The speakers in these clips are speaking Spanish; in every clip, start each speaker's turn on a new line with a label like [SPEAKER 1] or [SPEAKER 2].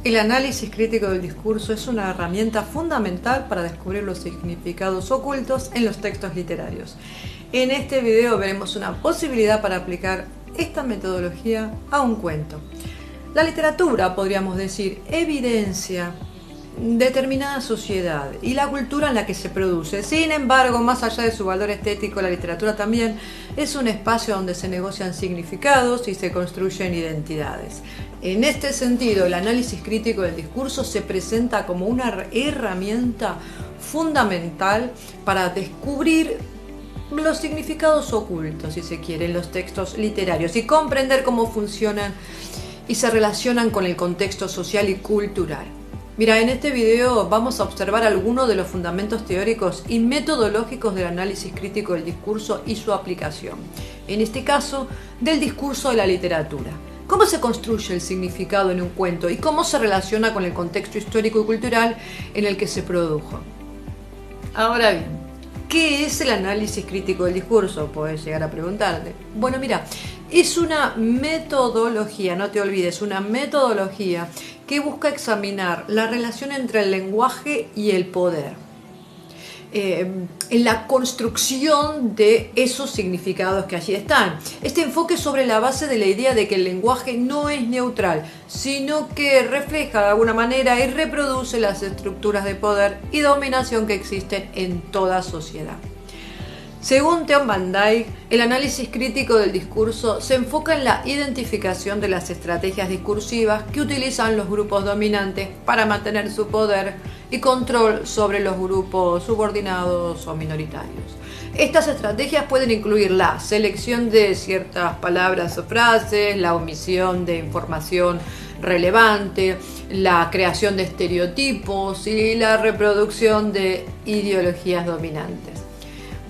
[SPEAKER 1] El análisis crítico del discurso es una herramienta fundamental para descubrir los significados ocultos en los textos literarios. En este video veremos una posibilidad para aplicar esta metodología a un cuento. La literatura, podríamos decir, evidencia determinada sociedad y la cultura en la que se produce. Sin embargo, más allá de su valor estético, la literatura también es un espacio donde se negocian significados y se construyen identidades. En este sentido, el análisis crítico del discurso se presenta como una herramienta fundamental para descubrir los significados ocultos, si se quiere, en los textos literarios y comprender cómo funcionan y se relacionan con el contexto social y cultural. Mira, en este video vamos a observar algunos de los fundamentos teóricos y metodológicos del análisis crítico del discurso y su aplicación. En este caso, del discurso de la literatura. ¿Cómo se construye el significado en un cuento y cómo se relaciona con el contexto histórico y cultural en el que se produjo? Ahora bien, ¿qué es el análisis crítico del discurso? Puedes llegar a preguntarte. Bueno, mira, es una metodología, no te olvides, una metodología que busca examinar la relación entre el lenguaje y el poder, en la construcción de esos significados que allí están. Este enfoque sobre la base de la idea de que el lenguaje no es neutral, sino que refleja de alguna manera y reproduce las estructuras de poder y dominación que existen en toda sociedad. Según Theon Van Dyke, el análisis crítico del discurso se enfoca en la identificación de las estrategias discursivas que utilizan los grupos dominantes para mantener su poder y control sobre los grupos subordinados o minoritarios. Estas estrategias pueden incluir la selección de ciertas palabras o frases, la omisión de información relevante, la creación de estereotipos y la reproducción de ideologías dominantes.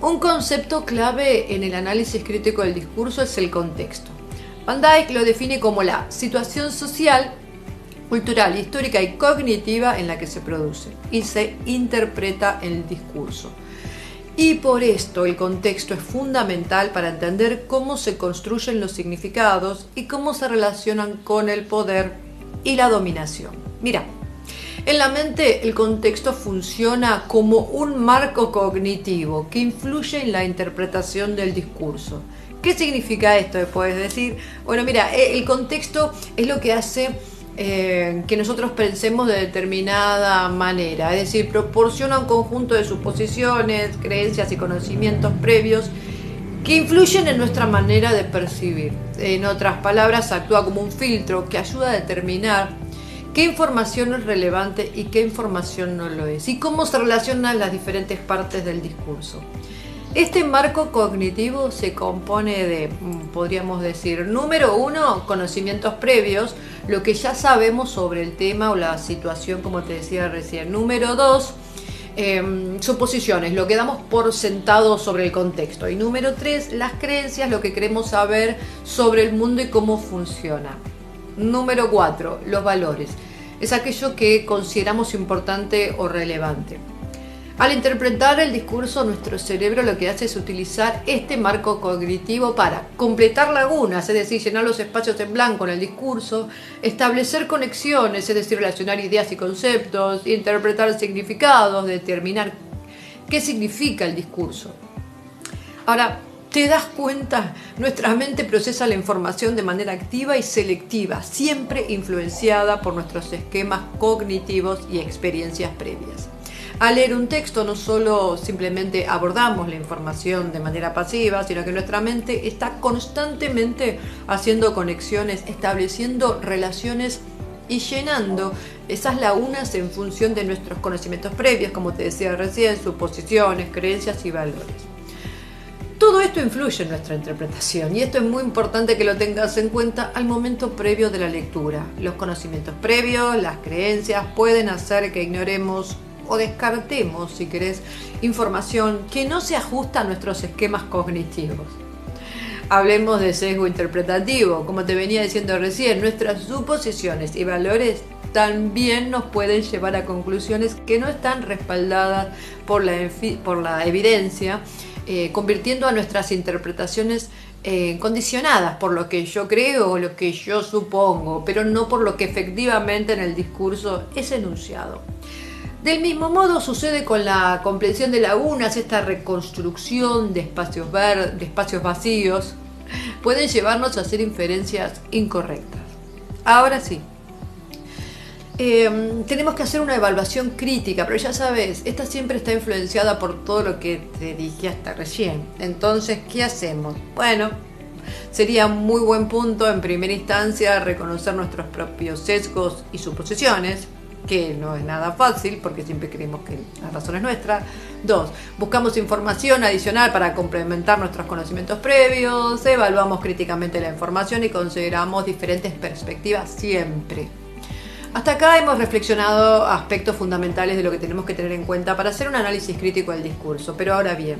[SPEAKER 1] Un concepto clave en el análisis crítico del discurso es el contexto. Van Dyke lo define como la situación social, cultural, histórica y cognitiva en la que se produce y se interpreta el discurso. Y por esto el contexto es fundamental para entender cómo se construyen los significados y cómo se relacionan con el poder y la dominación. Mira, en la mente el contexto funciona como un marco cognitivo que influye en la interpretación del discurso. ¿Qué significa esto? Puedes decir, bueno, mira, el contexto es lo que hace que nosotros pensemos de determinada manera, es decir, proporciona un conjunto de suposiciones, creencias y conocimientos previos que influyen en nuestra manera de percibir. En otras palabras, actúa como un filtro que ayuda a determinar qué información es relevante y qué información no lo es, y cómo se relacionan las diferentes partes del discurso. Este marco cognitivo se compone de, podríamos decir, número 1, conocimientos previos, lo que ya sabemos sobre el tema o la situación, como te decía recién. Número 2, suposiciones, lo que damos por sentado sobre el contexto. Y número 3, las creencias, lo que queremos saber sobre el mundo y cómo funciona. Número 4, los valores. Es aquello que consideramos importante o relevante. Al interpretar el discurso, nuestro cerebro lo que hace es utilizar este marco cognitivo para completar lagunas, es decir, llenar los espacios en blanco en el discurso, establecer conexiones, es decir, relacionar ideas y conceptos, interpretar significados, determinar qué significa el discurso. Ahora, ¿te das cuenta? Nuestra mente procesa la información de manera activa y selectiva, siempre influenciada por nuestros esquemas cognitivos y experiencias previas. Al leer un texto no solo simplemente abordamos la información de manera pasiva, sino que nuestra mente está constantemente haciendo conexiones, estableciendo relaciones y llenando esas lagunas en función de nuestros conocimientos previos, como te decía recién, suposiciones, creencias y valores. Todo esto influye en nuestra interpretación y esto es muy importante que lo tengas en cuenta al momento previo de la lectura. Los conocimientos previos, las creencias pueden hacer que ignoremos o descartemos, si querés, información que no se ajusta a nuestros esquemas cognitivos. Hablemos de sesgo interpretativo. Como te venía diciendo recién, nuestras suposiciones y valores también nos pueden llevar a conclusiones que no están respaldadas por la evidencia, convirtiendo a nuestras interpretaciones condicionadas por lo que yo creo o lo que yo supongo, pero no por lo que efectivamente en el discurso es enunciado. Del mismo modo sucede con la comprensión de lagunas, esta reconstrucción de espacios verdes, de espacios vacíos, pueden llevarnos a hacer inferencias incorrectas. Ahora sí, tenemos que hacer una evaluación crítica, pero ya sabes, esta siempre está influenciada por todo lo que te dije hasta recién. Entonces, ¿qué hacemos? Bueno, sería muy buen punto en primera instancia reconocer nuestros propios sesgos y suposiciones, que no es nada fácil porque siempre creemos que la razón es nuestra. 2. Buscamos información adicional para complementar nuestros conocimientos previos, evaluamos críticamente la información y consideramos diferentes perspectivas siempre. Hasta acá hemos reflexionado aspectos fundamentales de lo que tenemos que tener en cuenta para hacer un análisis crítico del discurso. Pero ahora bien,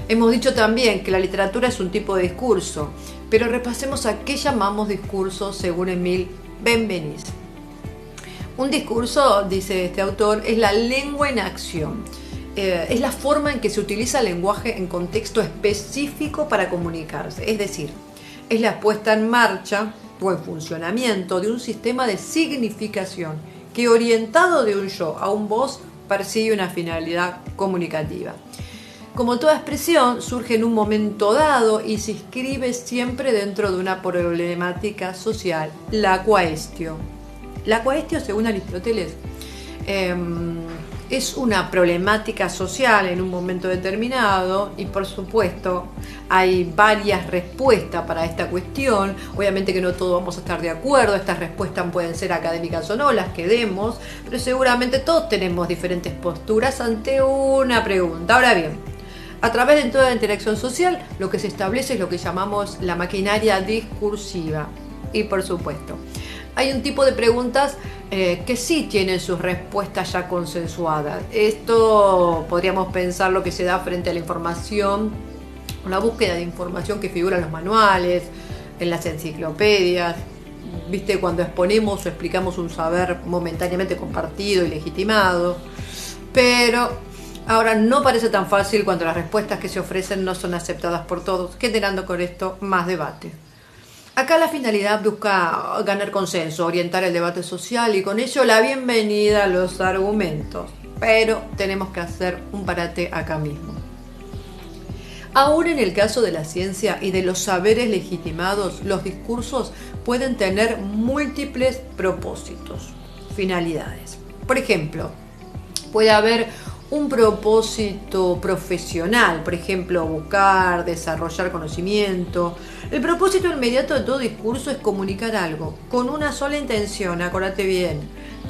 [SPEAKER 1] hemos dicho también que la literatura es un tipo de discurso, pero repasemos a qué llamamos discurso según Emile Benveniste. Un discurso, dice este autor, es la lengua en acción. Es la forma en que se utiliza el lenguaje en contexto específico para comunicarse. Es decir, es la puesta en marcha o en funcionamiento de un sistema de significación que, orientado de un yo a un vos, persigue una finalidad comunicativa. Como toda expresión, surge en un momento dado y se inscribe siempre dentro de una problemática social, la quaestio. La quaestio, según Aristóteles, es una problemática social en un momento determinado y, por supuesto, hay varias respuestas para esta cuestión. Obviamente que no todos vamos a estar de acuerdo, estas respuestas pueden ser académicas o no, las que demos, pero seguramente todos tenemos diferentes posturas ante una pregunta. Ahora bien, a través de toda la interacción social, lo que se establece es lo que llamamos la maquinaria discursiva. Y, por supuesto, hay un tipo de preguntas que sí tienen sus respuestas ya consensuadas. Esto podríamos pensar lo que se da frente a la información, la búsqueda de información que figura en los manuales, en las enciclopedias, ¿viste? Cuando exponemos o explicamos un saber momentáneamente compartido y legitimado. Pero ahora no parece tan fácil cuando las respuestas que se ofrecen no son aceptadas por todos, generando con esto más debate. Acá la finalidad busca ganar consenso, orientar el debate social y con ello la bienvenida a los argumentos. Pero tenemos que hacer un parate acá mismo. Aún en el caso de la ciencia y de los saberes legitimados, los discursos pueden tener múltiples propósitos, finalidades. Por ejemplo, puede haber un propósito profesional, por ejemplo, buscar, desarrollar conocimiento. El propósito inmediato de todo discurso es comunicar algo, con una sola intención, acuérdate bien,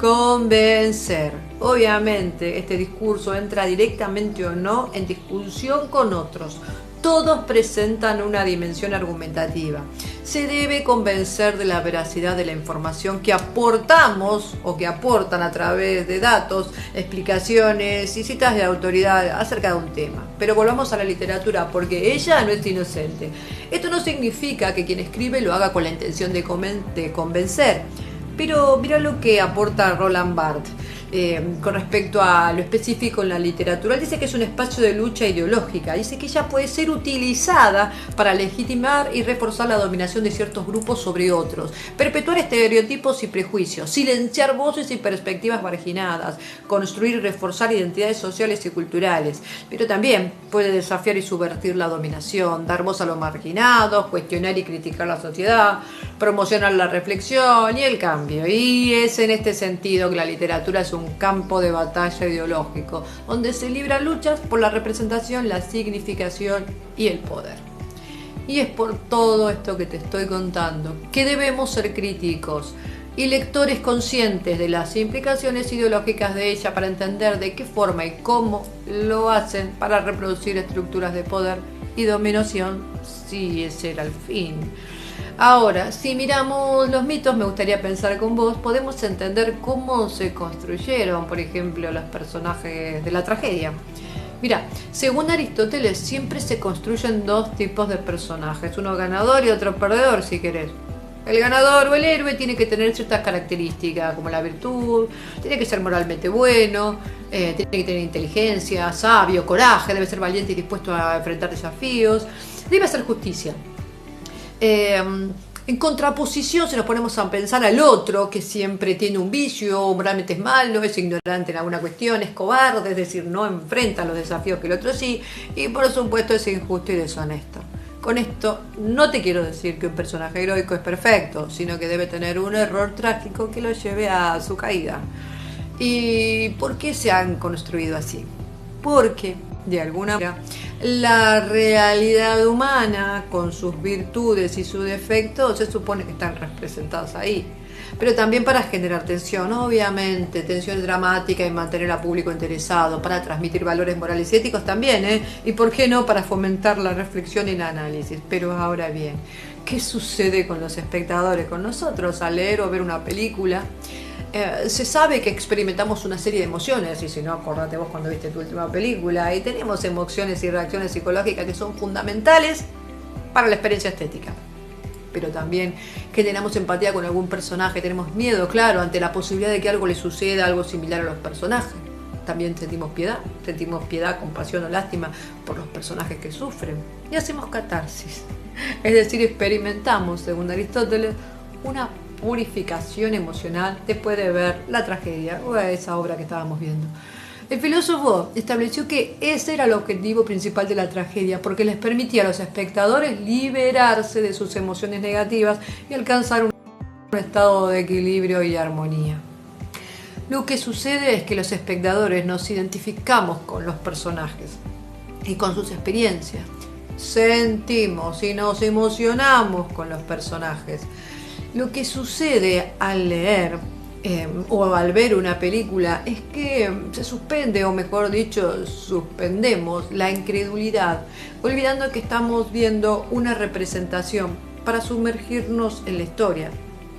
[SPEAKER 1] convencer. Obviamente, este discurso entra directamente o no en discusión con otros. Todos presentan una dimensión argumentativa. Se debe convencer de la veracidad de la información que aportamos o que aportan a través de datos, explicaciones y citas de autoridad acerca de un tema. Pero volvamos a la literatura porque ella no es inocente. Esto no significa que quien escribe lo haga con la intención de convencer. Pero mira lo que aporta Roland Barthes con respecto a lo específico en la literatura. Él dice que es un espacio de lucha ideológica. Dice que ella puede ser utilizada para legitimar y reforzar la dominación de ciertos grupos sobre otros, perpetuar estereotipos y prejuicios, silenciar voces y perspectivas marginadas, construir y reforzar identidades sociales y culturales. Pero también puede desafiar y subvertir la dominación, dar voz a los marginados, cuestionar y criticar la sociedad, promocionar la reflexión y el cambio. Y es en este sentido que la literatura es un campo de batalla ideológico, donde se libran luchas por la representación, la significación y el poder. Y es por todo esto que te estoy contando que debemos ser críticos y lectores conscientes de las implicaciones ideológicas de ella para entender de qué forma y cómo lo hacen para reproducir estructuras de poder y dominación, si ese era el fin. Ahora, si miramos los mitos, me gustaría pensar con vos, podemos entender cómo se construyeron, por ejemplo, los personajes de la tragedia. Mira, según Aristóteles, siempre se construyen dos tipos de personajes, uno ganador y otro perdedor, si querés. El ganador o el héroe tiene que tener ciertas características, como la virtud, tiene que ser moralmente bueno, tiene que tener inteligencia, sabio, coraje, debe ser valiente y dispuesto a enfrentar desafíos, debe hacer justicia. En contraposición, si nos ponemos a pensar al otro, que siempre tiene un vicio, moralmente es malo, es ignorante en alguna cuestión, es cobarde, es decir, no enfrenta los desafíos que el otro sí, y por supuesto es injusto y deshonesto. Con esto no te quiero decir que un personaje heroico es perfecto, sino que debe tener un error trágico que lo lleve a su caída. ¿Y por qué se han construido así? Porque, de alguna manera, la realidad humana, con sus virtudes y sus defectos, se supone que están representados ahí. Pero también para generar tensión, obviamente, tensión dramática y mantener al público interesado, para transmitir valores morales y éticos también, y por qué no, para fomentar la reflexión y el análisis. Pero ahora bien, ¿qué sucede con los espectadores, con nosotros, al leer o ver una película? Se sabe que experimentamos una serie de emociones, y si no, acordate vos cuando viste tu última película, y tenemos emociones y reacciones psicológicas que son fundamentales para la experiencia estética. Pero también generamos empatía con algún personaje, tenemos miedo, claro, ante la posibilidad de que algo le suceda, algo similar a los personajes. También sentimos piedad, compasión o lástima por los personajes que sufren. Y hacemos catarsis. Es decir, experimentamos, según Aristóteles, una purificación emocional después de ver la tragedia o esa obra que estábamos viendo. El filósofo estableció que ese era el objetivo principal de la tragedia, porque les permitía a los espectadores liberarse de sus emociones negativas y alcanzar un estado de equilibrio y armonía. Lo que sucede es que los espectadores nos identificamos con los personajes y con sus experiencias. Sentimos y nos emocionamos con los personajes. Lo que sucede al leer o al ver una película es que se suspende, o mejor dicho, suspendemos la incredulidad, olvidando que estamos viendo una representación para sumergirnos en la historia.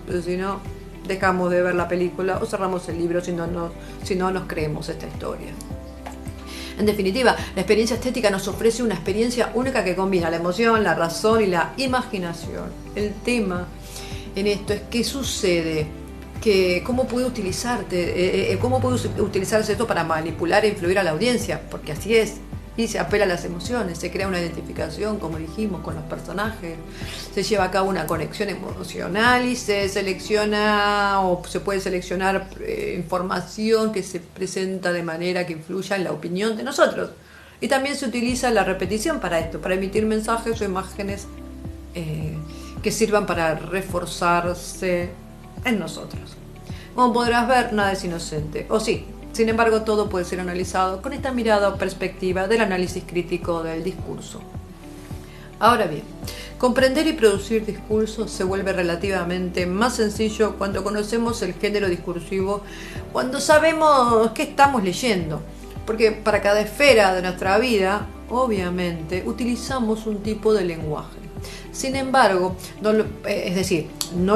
[SPEAKER 1] Pero si no, dejamos de ver la película o cerramos el libro si no nos creemos esta historia. En definitiva, la experiencia estética nos ofrece una experiencia única que combina la emoción, la razón y la imaginación. El tema en esto es qué sucede, cómo puede utilizarse esto para manipular e influir a la audiencia, porque así es, y se apela a las emociones, se crea una identificación, como dijimos, con los personajes, se lleva a cabo una conexión emocional y se selecciona o se puede seleccionar información que se presenta de manera que influya en la opinión de nosotros. Y también se utiliza la repetición para esto, para emitir mensajes o imágenes que sirvan para reforzarse en nosotros. Como podrás ver, nada es inocente, o sí. Sin embargo, todo puede ser analizado con esta mirada o perspectiva del análisis crítico del discurso. Ahora bien, comprender y producir discursos se vuelve relativamente más sencillo cuando conocemos el género discursivo, cuando sabemos qué estamos leyendo, porque para cada esfera de nuestra vida, obviamente, utilizamos un tipo de lenguaje. Sin embargo, no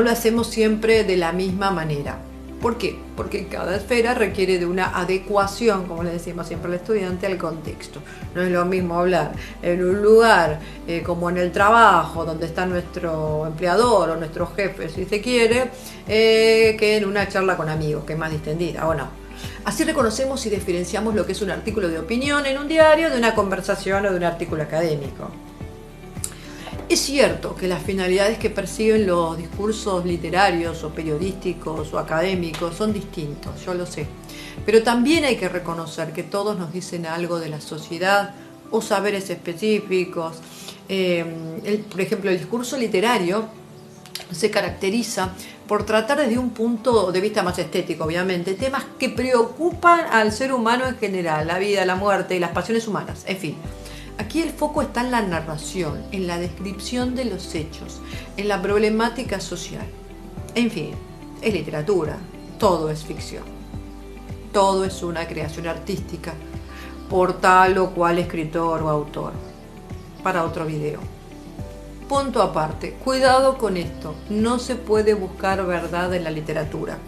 [SPEAKER 1] lo hacemos siempre de la misma manera. ¿Por qué? Porque cada esfera requiere de una adecuación, como le decimos siempre al estudiante, al contexto. No es lo mismo hablar en un lugar como en el trabajo, donde está nuestro empleador o nuestro jefe, si se quiere, que en una charla con amigos, que es más distendida, ¿o no? Así reconocemos y diferenciamos lo que es un artículo de opinión en un diario de una conversación o de un artículo académico. Es cierto que las finalidades que persiguen los discursos literarios o periodísticos o académicos son distintos, yo lo sé, pero también hay que reconocer que todos nos dicen algo de la sociedad o saberes específicos. Por ejemplo, el discurso literario se caracteriza por tratar desde un punto de vista más estético, obviamente, temas que preocupan al ser humano en general, la vida, la muerte y las pasiones humanas, en fin. Aquí el foco está en la narración, en la descripción de los hechos, en la problemática social. En fin, es literatura, todo es ficción. Todo es una creación artística por tal o cual escritor o autor. Para otro video. Punto aparte, cuidado con esto, no se puede buscar verdad en la literatura.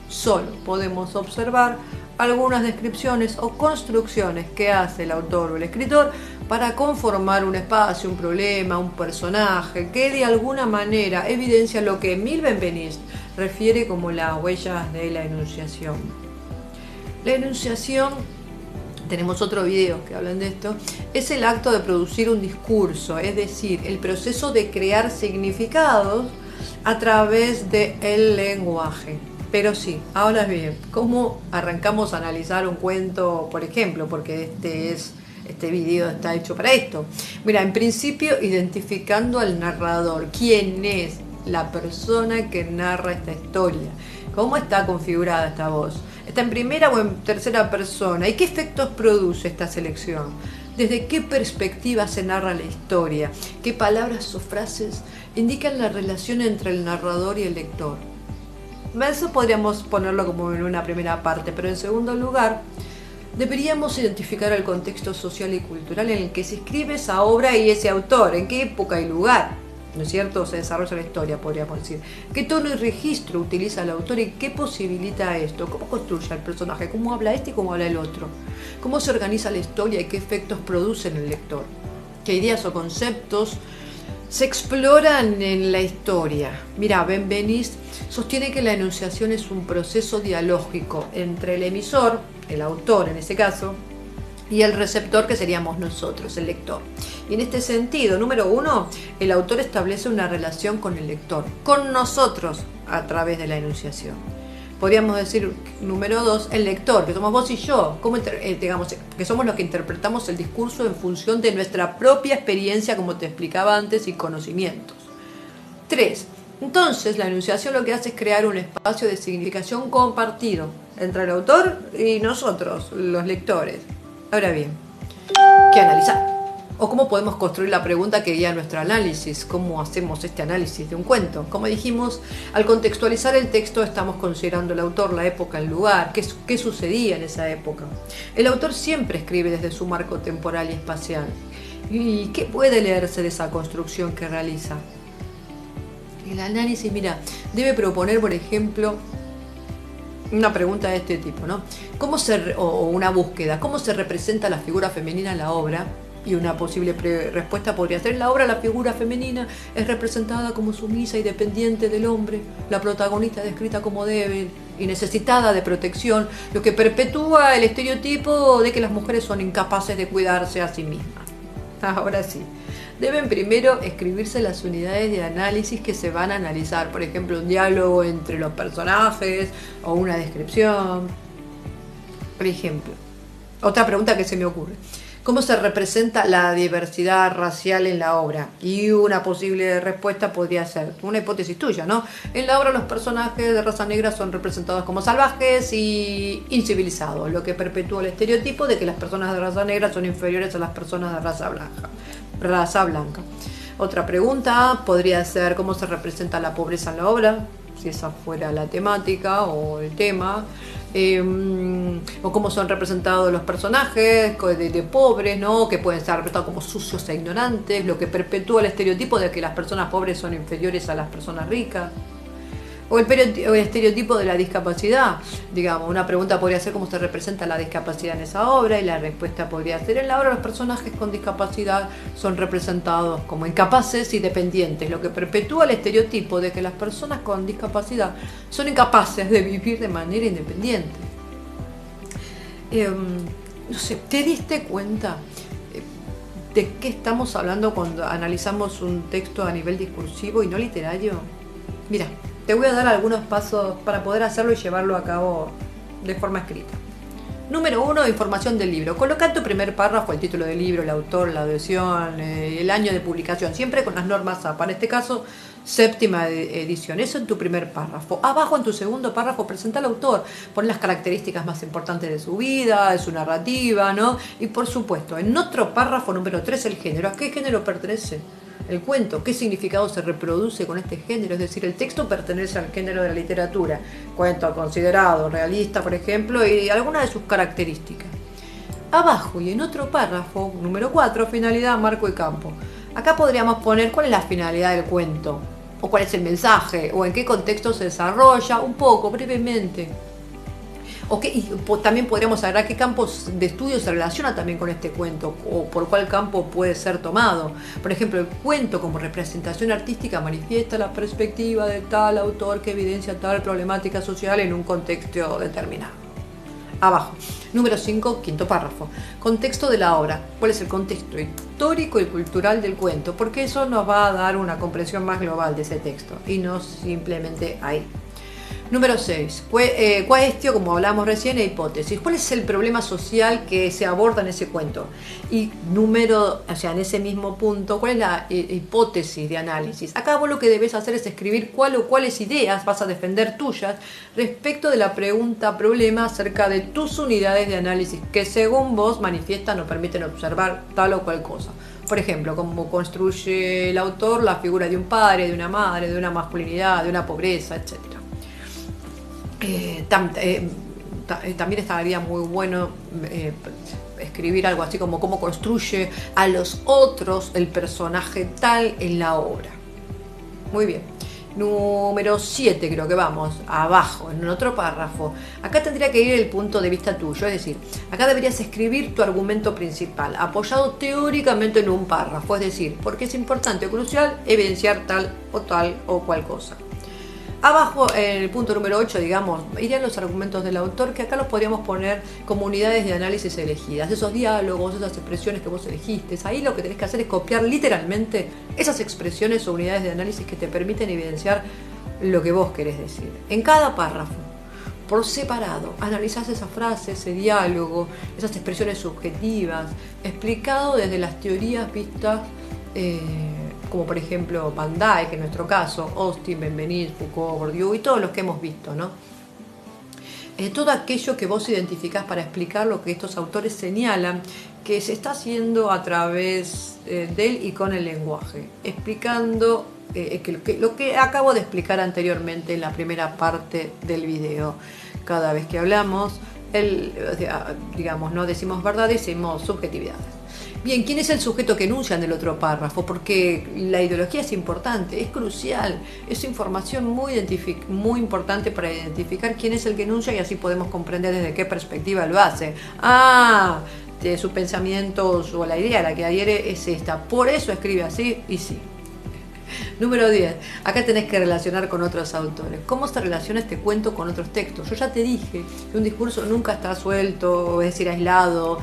[SPEAKER 1] Solo podemos observar algunas descripciones o construcciones que hace el autor o el escritor para conformar un espacio, un problema, un personaje que de alguna manera evidencia lo que Emile Benveniste refiere como las huellas de la enunciación. La enunciación tenemos otro video que hablan de esto, es el acto de producir un discurso, es decir, el proceso de crear significados a través del lenguaje. Pero sí, ahora bien, ¿cómo arrancamos a analizar un cuento, por ejemplo? Porque este video está hecho para esto. Mira, en principio identificando al narrador, quién es la persona que narra esta historia, cómo está configurada esta voz, está en primera o en tercera persona y qué efectos produce esta selección, desde qué perspectiva se narra la historia, qué palabras o frases indican la relación entre el narrador y el lector. Eso podríamos ponerlo como en una primera parte, pero en segundo lugar deberíamos identificar el contexto social y cultural en el que se escribe esa obra y ese autor, en qué época y lugar, ¿no es cierto?, se desarrolla la historia, podríamos decir. ¿Qué tono y registro utiliza el autor y qué posibilita esto? ¿Cómo construye el personaje? ¿Cómo habla este y cómo habla el otro? ¿Cómo se organiza la historia y qué efectos produce en el lector? ¿Qué ideas o conceptos se exploran en la historia? Mira, Benveniste sostiene que la enunciación es un proceso dialógico entre el emisor, el autor en ese caso, y el receptor, que seríamos nosotros, el lector. Y en este sentido, número uno, el autor establece una relación con el lector, con nosotros, a través de la enunciación. Podríamos decir, número dos, el lector, que somos vos y yo, digamos, que somos los que interpretamos el discurso en función de nuestra propia experiencia, como te explicaba antes, y conocimientos. Tres, entonces la enunciación lo que hace es crear un espacio de significación compartido entre el autor y nosotros, los lectores. Ahora bien, ¿qué analizar? ¿O cómo podemos construir la pregunta que guía nuestro análisis? ¿Cómo hacemos este análisis de un cuento? Como dijimos, al contextualizar el texto estamos considerando el autor, la época, el lugar, qué sucedía en esa época. El autor siempre escribe desde su marco temporal y espacial. ¿Y qué puede leerse de esa construcción que realiza? El análisis, mira, debe proponer, por ejemplo, una pregunta de este tipo, ¿no? O una búsqueda, ¿cómo se representa la figura femenina en la obra? Y una posible respuesta podría ser: en la obra la figura femenina es representada como sumisa y dependiente del hombre, la protagonista es descrita como débil y necesitada de protección, lo que perpetúa el estereotipo de que las mujeres son incapaces de cuidarse a sí mismas. Ahora sí, deben primero escribirse las unidades de análisis que se van a analizar, por ejemplo, un diálogo entre los personajes o una descripción. Por ejemplo, otra pregunta que se me ocurre: ¿cómo se representa la diversidad racial en la obra? Y una posible respuesta podría ser una hipótesis tuya, ¿no? En la obra los personajes de raza negra son representados como salvajes y incivilizados, lo que perpetúa el estereotipo de que las personas de raza negra son inferiores a las personas de raza blanca. Otra pregunta podría ser: ¿cómo se representa la pobreza en la obra? Si esa fuera la temática o el tema. O cómo son representados los personajes de pobres, ¿no? Que pueden ser representados como sucios e ignorantes, lo que perpetúa el estereotipo de que las personas pobres son inferiores a las personas ricas. O el estereotipo de la discapacidad. Digamos, una pregunta podría ser: ¿cómo se representa la discapacidad en esa obra? Y la respuesta podría ser: en la obra los personajes con discapacidad son representados como incapaces y dependientes, lo que perpetúa el estereotipo de que las personas con discapacidad son incapaces de vivir de manera independiente. No sé, ¿te diste cuenta de qué estamos hablando cuando analizamos un texto a nivel discursivo y no literario? Mira, te voy a dar algunos pasos para poder hacerlo y llevarlo a cabo de forma escrita. Número 1, información del libro. Coloca en tu primer párrafo el título del libro, el autor, la edición, el año de publicación, siempre con las normas APA. En este caso, 7ª edición. Eso en tu primer párrafo. Abajo, en tu segundo párrafo, presenta al autor. Pon las características más importantes de su vida, de su narrativa, ¿no? Y por supuesto, en otro párrafo, número 3, el género. ¿A qué género pertenece el cuento? ¿Qué significado se reproduce con este género? Es decir, el texto pertenece al género de la literatura, cuento considerado realista, por ejemplo, y algunas de sus características. Abajo y en otro párrafo, número 4, finalidad, marco y campo. Acá podríamos poner cuál es la finalidad del cuento, o cuál es el mensaje, o en qué contexto se desarrolla, un poco, brevemente. También podríamos agregar qué campos de estudio se relaciona también con este cuento, o por cuál campo puede ser tomado. Por ejemplo, el cuento como representación artística manifiesta la perspectiva de tal autor que evidencia tal problemática social en un contexto determinado. abajo. Número 5, quinto párrafo. Contexto de la obra. ¿Cuál es el contexto histórico y cultural del cuento? Porque eso nos va a dar una comprensión más global de ese texto y no simplemente ahí. Número 6. Cuestio, como hablamos recién, e hipótesis. ¿Cuál es el problema social que se aborda en ese cuento? Y en ese mismo punto, ¿cuál es la hipótesis de análisis? Acá vos lo que debes hacer es escribir cuáles ideas vas a defender tuyas respecto de la pregunta problema acerca de tus unidades de análisis que según vos manifiestan o permiten observar tal o cual cosa. Por ejemplo, cómo construye el autor la figura de un padre, de una madre, de una masculinidad, de una pobreza, etc. También estaría muy bueno escribir algo así como cómo construye a los otros el personaje tal en la obra. Muy bien. Número 7 creo que vamos, abajo, en otro párrafo. Acá tendría que ir el punto de vista tuyo, es decir, acá deberías escribir tu argumento principal, apoyado teóricamente en un párrafo, es decir, porque es importante o crucial evidenciar tal o cual cosa. Abajo, en el punto número 8, digamos, irían los argumentos del autor, que acá los podríamos poner como unidades de análisis elegidas. Esos diálogos, esas expresiones que vos elegiste. Ahí lo que tenés que hacer es copiar literalmente esas expresiones o unidades de análisis que te permiten evidenciar lo que vos querés decir. En cada párrafo, por separado, analizás esa frase, ese diálogo, esas expresiones subjetivas, explicado desde las teorías vistas como por ejemplo Van Dijk en nuestro caso, Austin, Benveniste, Foucault, Bourdieu y todos los que hemos visto, ¿no? Todo aquello que vos identificás para explicar lo que estos autores señalan que se está haciendo a través del y con el lenguaje, explicando lo que acabo de explicar anteriormente en la primera parte del video. Cada vez que hablamos, digamos, no decimos verdad, decimos subjetividades. Bien, ¿quién es el sujeto que enuncia en el otro párrafo? Porque la ideología es importante, es crucial, es información muy importante para identificar quién es el que enuncia y así podemos comprender desde qué perspectiva lo hace. De sus pensamientos o la idea a la que adhiere es esta, por eso escribe así y sí. Número 10. Acá tenés que relacionar con otros autores. ¿Cómo se relaciona este cuento con otros textos? Yo ya te dije que un discurso nunca está suelto, es decir, aislado.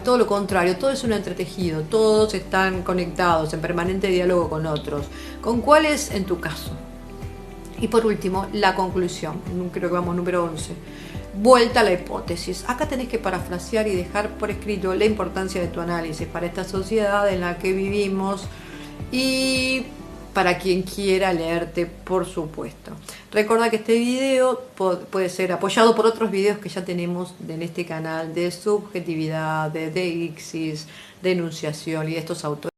[SPEAKER 1] Todo lo contrario, todo es un entretejido, todos están conectados en permanente diálogo con otros. ¿Con cuáles en tu caso? Y por último, la conclusión, creo que vamos número 11. Vuelta a la hipótesis. Acá tenés que parafrasear y dejar por escrito la importancia de tu análisis para esta sociedad en la que vivimos y para quien quiera leerte, por supuesto. Recuerda que este video puede ser apoyado por otros videos que ya tenemos en este canal de subjetividad, de deixis, de enunciación y de estos autores.